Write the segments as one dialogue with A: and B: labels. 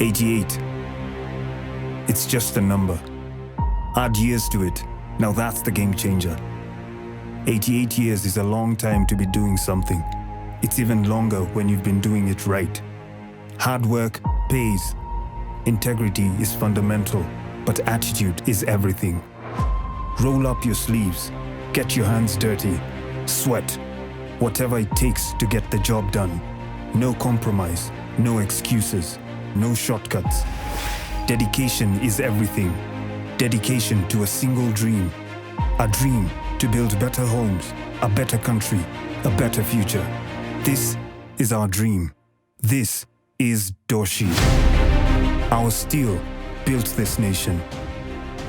A: 88. It's just a number. Add years to it. Now that's the game changer. 88 years is a long time to be doing something. It's even longer when you've been doing it right. Hard work pays. Integrity is fundamental, but attitude is everything. Roll up your sleeves. Get your hands dirty. Sweat. Whatever it takes to get the job done. No compromise. No excuses. No shortcuts. Dedication is everything. Dedication to a single dream. A dream to build better homes, a better country, a better future. This is our dream. This is Doshi. Our steel built this nation.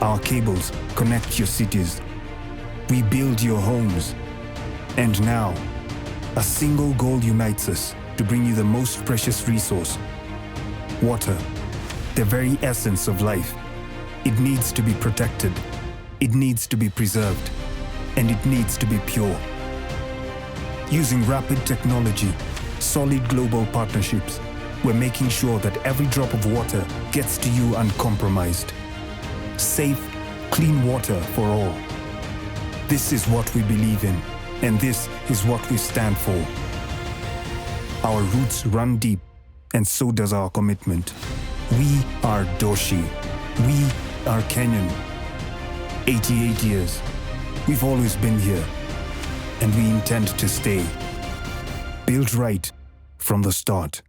A: Our cables connect your cities. We build your homes. And now, a single goal unites us to bring you the most precious resource: water, the very essence of life. It needs to be protected, it needs to be preserved, and it needs to be pure. Using rapid technology, solid global partnerships, we're making sure that every drop of water gets to you uncompromised. Safe, clean water for all. This is what we believe in, and this is what we stand for. Our roots run deep, and so does our commitment. We are Doshi. We are Kenyan. 88 years. We've always been here, and we intend to stay. Built right from the start.